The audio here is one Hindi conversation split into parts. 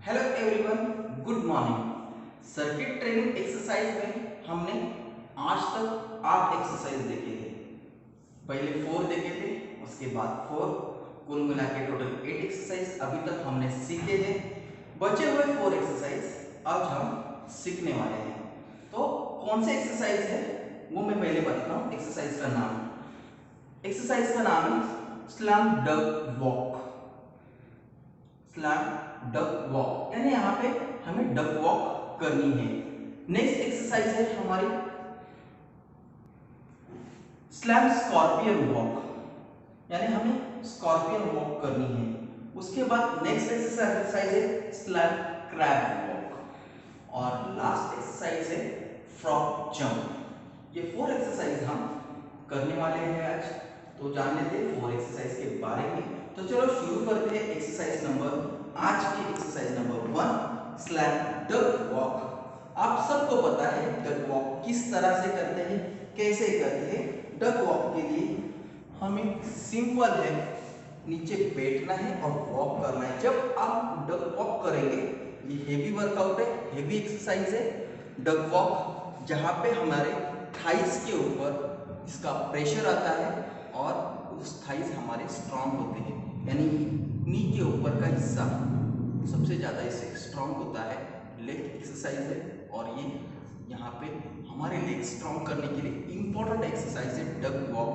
Hello everyone, good morning. Circuit training exercise में हमने आज तक 8 एक्सरसाइज देखे थे। पहले 4 देखे थे, उसके बाद 4, कुल मिला के टोटल 8 एक्सरसाइज अभी तक हमने सीखे हैं। बचे हुए 4 एक्सरसाइज आज हम सीखने वाले हैं। तो कौन से एक्सरसाइज है वो मैं पहले बताता हूँ। एक्सरसाइज का नाम है slam duck walk. Slam duck walk यानी यहाँ पे हमें डक वॉक करनी है। नेक्स्ट एक्सरसाइज है हमारी स्लैम स्कॉर्पियन वॉक, यानी हमें स्कॉर्पियन वॉक करनी है। उसके बाद नेक्स्ट एक्सरसाइज है स्लैम क्रैब वॉक और लास्ट एक्सरसाइज है फ्रॉग जंप। ये 4 एक्सरसाइज हम करने वाले हैं आज। तो जान लेते हैं 4 एक्सरसाइज के बारे में। तो चलो शुरू करते हैं एक्सरसाइज नंबर आज की exercise number 1 slam duck walk. आप सबको पता है डक वॉक किस तरह से करते हैं, कैसे करते हैं। डक वॉक के लिए हमें सिंपल है, नीचे बैठना है और वॉक करना है। जब आप डक वॉक करेंगे, ये हेवी वर्कआउट है, हेवी एक्सरसाइज है डक वॉक, जहाँ पे हमारे थाइस के ऊपर इसका प्रेशर आता है और उस थाइस हमारे स्ट्रांग होते हैं, यानी नी के ऊपर का हिस्सा सबसे ज़्यादा इससे स्ट्रांग होता है। लेग एक्सरसाइज है और ये यहाँ पे हमारे लेग स्ट्रांग करने के लिए इम्पोर्टेंट एक्सरसाइज है डक वॉक।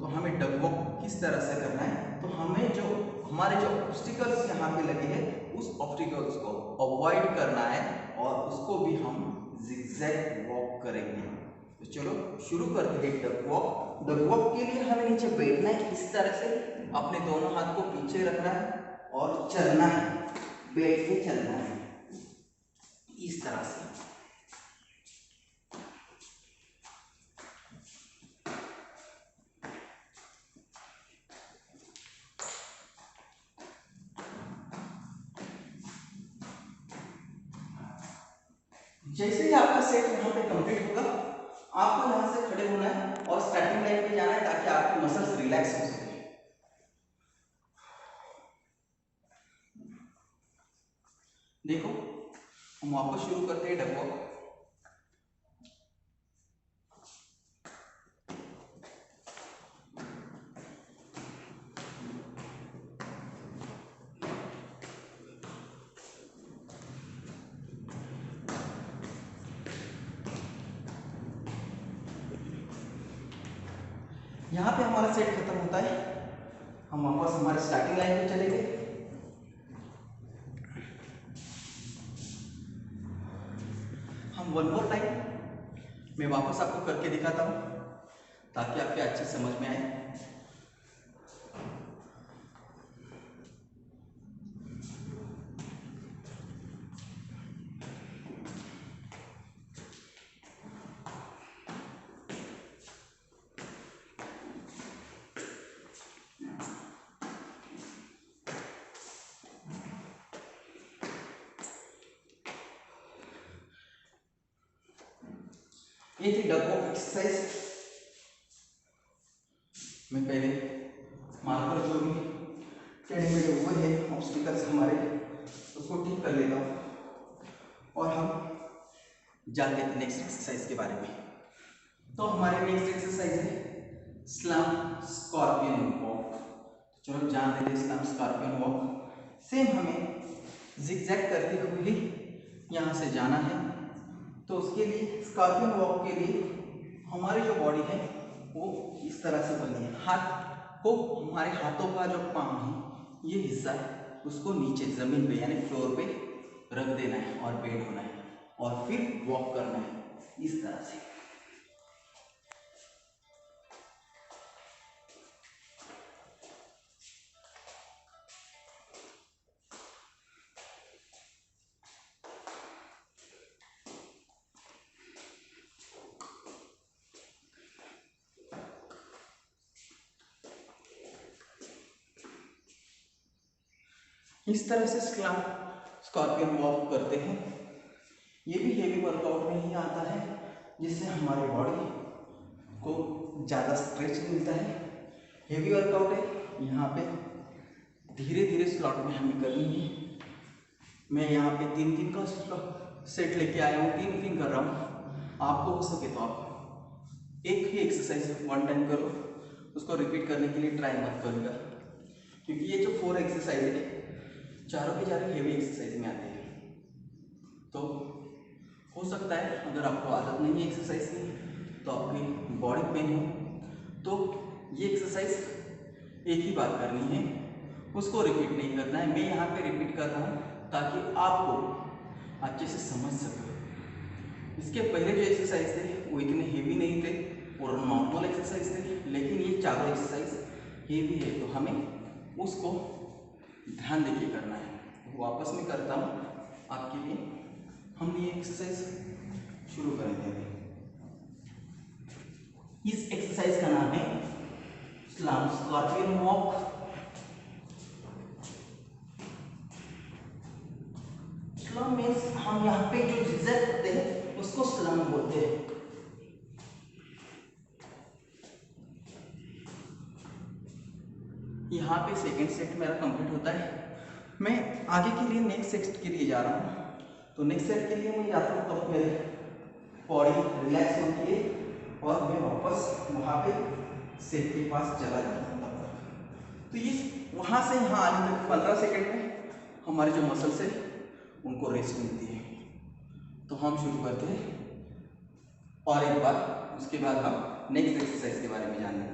तो हमें डक वॉक किस तरह से करना है, तो हमें जो हमारे जो ऑब्स्टिकल्स यहाँ पे लगे हैं उस ऑब्स्टिकल्स को अवॉइड करना है और उसको भी हम जिगजैग वॉक करेंगे। तो चलो शुरू करते हैं डक वॉक। डक वॉक के लिए हमें नीचे बैठना है इस तरह से, अपने दोनों हाथ को पीछे रखना है और चलना है, बैठ के चलना है इस तरह से। जैसे ही आपका सेट यहाँ पे कंप्लीट होगा, आपको यहाँ से खड़े होना है और स्टार्टिंग लाइन पे जाना है ताकि आपकी मसल्स रिलैक्स हो सके। देखो हम वापस शुरू करते हैं डक वॉक। यहाँ पे हमारा सेट खत्म होता है, हम वापस हमारे स्टार्टिंग लाइन पे चले गए। हम वन मोर टाइम मैं वापस आपको करके दिखाता हूँ ताकि आपके अच्छे समझ में आए। ये थी डक वॉक एक्सरसाइज। मैं पहले मार्कर जो भी टेढ़े मेढ़े हुए हैं ऑब्स्टिकल्स हमारे, उसको ठीक कर लेता हूँ और हम जानते हैं नेक्स्ट एक्सरसाइज के बारे में। तो हमारे नेक्स्ट एक्सरसाइज है स्लैम स्कॉर्पियन वॉक। चलो जान लेते हैं स्लैम स्कॉर्पियन वॉक। सेम हमें जिगजैग करते हुए ही यहाँ से जाना है। तो उसके लिए स्कॉर्पियन वॉक के लिए हमारी जो बॉडी है वो इस तरह से बनी है। हाथ को, हमारे हाथों का जो पाम है ये हिस्सा है उसको नीचे जमीन पे यानी फ्लोर पे रख देना है और बैठ होना है और फिर वॉक करना है इस तरह से। इस तरह से स्कॉर्पियन वॉक करते हैं। ये भी हेवी वर्कआउट में ही आता है जिससे हमारी बॉडी को ज़्यादा स्ट्रेच मिलता है। हेवी वर्कआउट है, यहाँ पे धीरे धीरे स्लॉट में हमें करनी है। मैं यहाँ पे 3-3 का सेट लेके आया हूँ, 3-3 कर रहा हूँ। आपको हो सके तो आप एक ही एक्सरसाइज 1 टाइम करो, उसको रिपीट करने के लिए ट्राई मत करिएगा, क्योंकि ये जो 4 एक्सरसाइज है चारों के चारों हेवी एक्सरसाइज में आते हैं। तो हो सकता है अगर आपको आदत नहीं है एक्सरसाइज की, तो आपकी बॉडी पेन हो, तो ये एक्सरसाइज एक ही बार करनी है, उसको रिपीट नहीं करना है। मैं यहाँ पे रिपीट कर रहा हूँ ताकि आपको अच्छे से समझ सके। इसके पहले जो एक्सरसाइज थे वो इतने हेवी नहीं थे और नॉर्मल एक्सरसाइज थे, लेकिन ये चारों एक्सरसाइज हेवी है, तो हमें उसको ध्यान देके करना है। वापस में करता हूँ आपके लिए। हम ये एक्सरसाइज शुरू करेंगे अभी। इस एक्सरसाइज का नाम है स्कॉर्पियन वॉक। स्लम मीन्स हम यहाँ पे जो जिगजैग करते हैं उसको स्लम बोलते हैं। यहाँ पे सेकेंड सेट मेरा कंप्लीट होता है। मैं आगे के लिए नेक्स्ट सेट के लिए जा रहा हूँ, तो नेक्स्ट सेट के लिए मैं जाता हूँ तब मेरे बॉडी रिलैक्स होती है और मैं वापस वहाँ पे सेट के पास चला जाता हूँ तब तक। तो ये वहाँ से यहाँ आने तक 15 सेकेंड में हमारे जो मसल्स है उनको रेस्ट मिलती है। तो हम शुरू करते हैं और एक बार, उसके बाद हम नेक्स्ट एक्सरसाइज के बारे में जान लेंगे।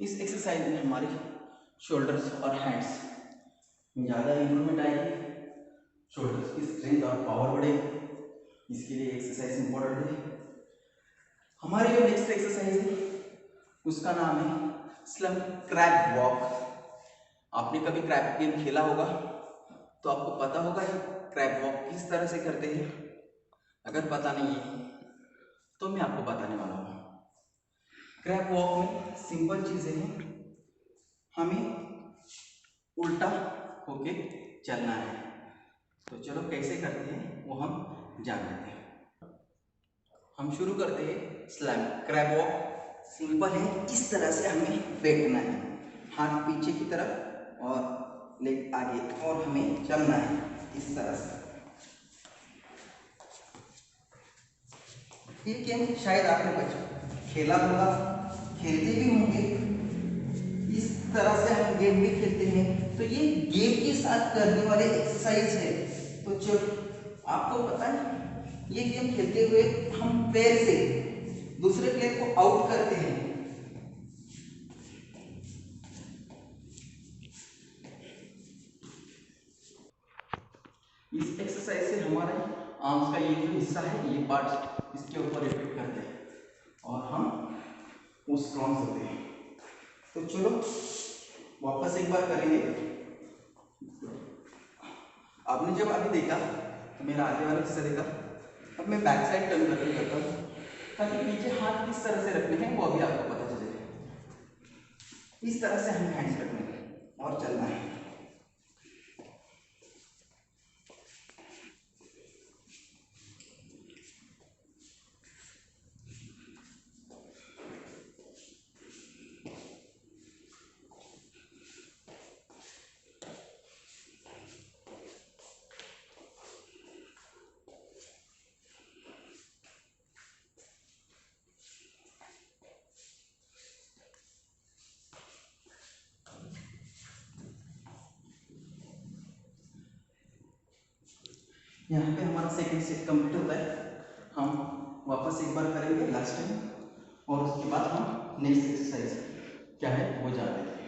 इस एक्सरसाइज में हमारे शोल्डर्स और हैंड्स में ज़्यादा इंप्रूवमेंट आएगी, शोल्डर्स की स्ट्रेंथ और पावर बढ़ेगी। इसके लिए एक्सरसाइज इंपॉर्टेंट है। हमारी जो नेक्स्ट एक्सरसाइज है उसका नाम है स्लम क्रैब वॉक। आपने कभी क्रैब गेम खेला होगा तो आपको पता होगा ये क्रैब वॉक किस तरह से करते हैं। अगर पता नहीं है तो मैं आपको बताने वाला हूँ। क्रैब वॉक में सिंपल चीज़ें हैं, हमें उल्टा होके चलना है। तो चलो कैसे करते हैं वो हम जान लेते हैं। हम शुरू करते हैं स्लैम क्रैब वॉक। सिंपल है, इस तरह से हमें बैठना है, हाथ पीछे की तरफ और लेग आगे, और हमें चलना है इस तरह से। ये गेम शायद आपने बच्चों खेला होगा, खेलते भी होंगे। इस तरह से हम गेम भी खेलते हैं, तो ये गेम के साथ करने वाले एक्सरसाइज है। तो चलो आपको पता है ये गेम खेलते हुए हम पैर से दूसरे प्लेयर को आउट करते हैं। इस एक्सरसाइज से हमारे आर्म्स का ये जो हिस्सा है, ये पार्ट इसके ऊपर रिपीट करते हैं और हम वो स्ट्रॉन्ग होते हैं। तो चलो वापस एक बार करेंगे। आपने जब अभी देखा तो मेरा आगे वाला हिस्सा देखा, अब मैं बैक साइड टर्न करके करता हूँ ताकि पीछे हाथ किस तरह से रखने हैं वो अभी आपको पता चले। इस तरह से हमें हैंड्स रखने हैं और चलना है। यहाँ पे हमारा सेकंड सेट कंप्लीट होता है। हम वापस एक बार करेंगे लास्ट टाइम, और उसके बाद हम नेक्स्ट एक्सरसाइज क्या है वो जान लेते हैं।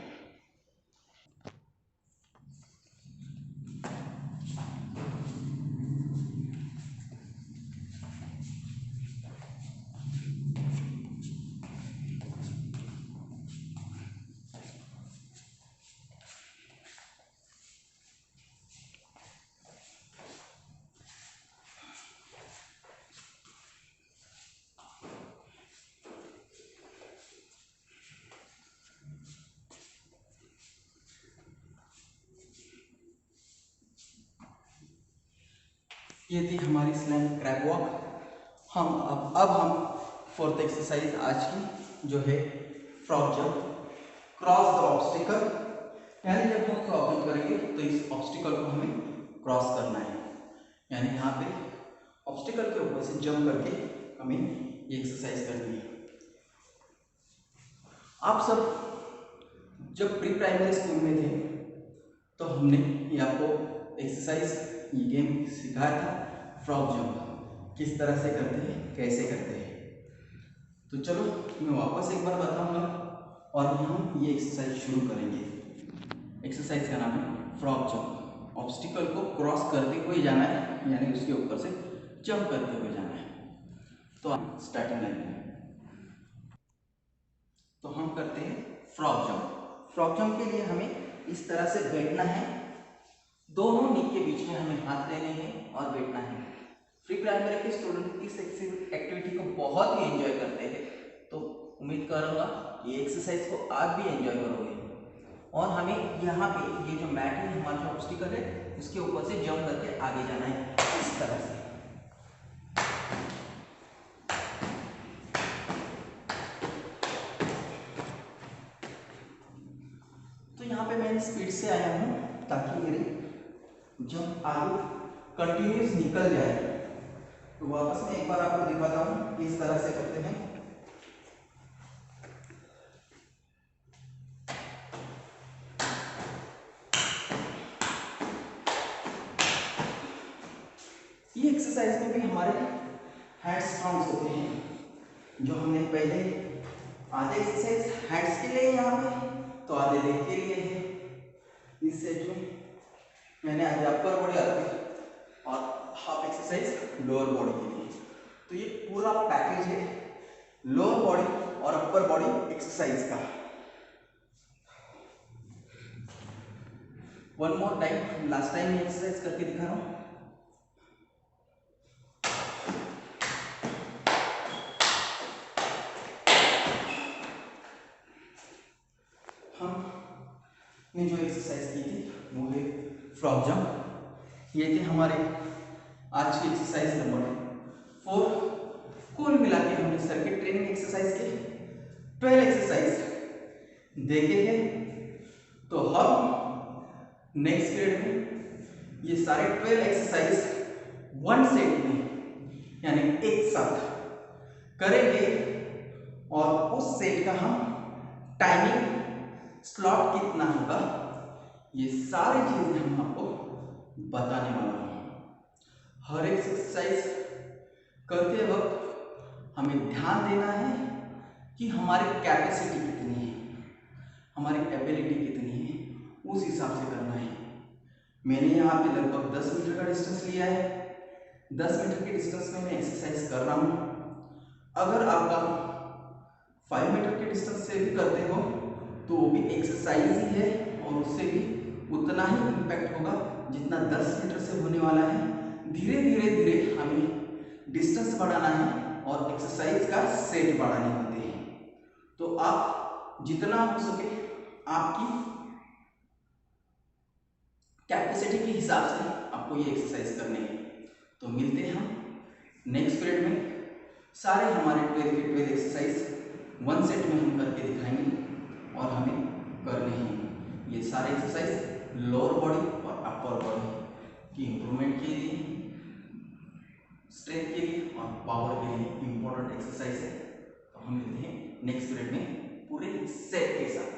ये थी हमारी स्लैम क्रैब वॉक। अब हम फोर्थ एक्सरसाइज आज की जो है frog jump, cross the obstacle. यानी जब हम फ्रॉग जंप करेंगे तो इस ऑब्स्टिकल को हमें क्रॉस करना है, यानी यहाँ पे ऑब्स्टिकल के ऊपर से जंप करके हमें ये एक्सरसाइज करनी है। आप सब जब प्री प्राइमरी स्कूल में थे तो हमने ये आपको एक्सरसाइज, ये गेम सिखाया था, फ्रॉग जंप किस तरह से करते हैं, कैसे करते हैं। तो चलो मैं वापस एक बार बताऊंगा और हम ये एक्सरसाइज शुरू करेंगे। एक्सरसाइज का नाम है फ्रॉग जंप। ऑब्स्टिकल को क्रॉस करते हुए जाना है, यानी उसके ऊपर से जंप करते हुए जाना है। तो स्टार्टिंग लाइन में तो हम करते हैं फ्रॉग जंप। फ्रॉग जंप के लिए हमें इस तरह से बैठना है, दोनों नी के बीच में हमें हाथ लेने हैं और बैठना है। प्री प्राइमरी के स्टूडेंट इस एक्टिविटी को बहुत ही एंजॉय करते हैं, तो उम्मीद करूंगा ये एक्सरसाइज को आप भी एंजॉय करोगे। और हमें यहाँ पे ये जो मैट है, हमारा जो ऑब्स्टिकल है, उसके ऊपर से जंप करके आगे जाना है इस तरह से। तो यहाँ पे मैं स्पीड से आया हूँ ताकि मेरी जंप आगे कंटिन्यूस निकल जाए। तो वापस में एक बार आपको दिखाता हूँ किस तरह से करते हैं। ये एक्सरसाइज में भी हमारे हैंड स्ट्रॉन्ग होते हैं, जो हमने पहले आधे एक्सरसाइज हैंड्स के लिए यहाँ पे, तो आधे लेग के लिए है। इस सेट में मैंने आधे अपर बॉडी और हाफ एक्सरसाइज लोअर बॉडी के लिए। तो ये पूरा पैकेज है लोअर बॉडी और अपर बॉडी एक्सरसाइज का। One more time, last time ये एक्सरसाइज करके दिखा रहा हूँ। हमने जो एक्सरसाइज की थी वो है फ्रॉग जंप। ये थे हमारे आज की एक्सरसाइज नंबर 4। कुल मिला के हमने सर्किट ट्रेनिंग एक्सरसाइज के 12 एक्सरसाइज देखे हैं। तो हम नेक्स्ट पीरियड में ये सारे 12 एक्सरसाइज वन सेट में यानी एक साथ करेंगे, और उस सेट का हम टाइमिंग स्लॉट कितना होगा, ये सारी चीजें हम आपको बताने वाला हूँ। हर एक्सरसाइज करते वक्त हमें ध्यान देना है कि हमारी कैपेसिटी कितनी है, हमारी एबिलिटी कितनी है, उस हिसाब से करना है। मैंने यहाँ पे लगभग 10 मीटर का डिस्टेंस लिया है। 10 मीटर के डिस्टेंस में मैं एक्सरसाइज कर रहा हूँ। अगर आपका 5 मीटर के डिस्टेंस से भी करते हो तो वो भी एक्सरसाइज ही है, और उससे भी उतना ही इम्पैक्ट होगा जितना 10 मीटर से होने वाला है। धीरे धीरे हमें डिस्टेंस बढ़ाना है और एक्सरसाइज का सेट बढ़ाने होते हैं। तो आप जितना हो सके आपकी कैपेसिटी के हिसाब से आपको ये एक्सरसाइज करने हैं। तो मिलते हैं हम नेक्स्ट पीरियड में। सारे हमारे 12 के 12 एक्सरसाइज वन सेट में हम करके दिखाएंगे और हमें करने हैं। ये सारे एक्सरसाइज लोअर बॉडी और अपर बॉडी की इंप्रूवमेंट के लिए, स्ट्रेंथ के लिए और पावर के लिए इंपॉर्टेंट एक्सरसाइज है। तो हम मिलते हैं नेक्स्ट पीरियड में पूरे सेट के साथ।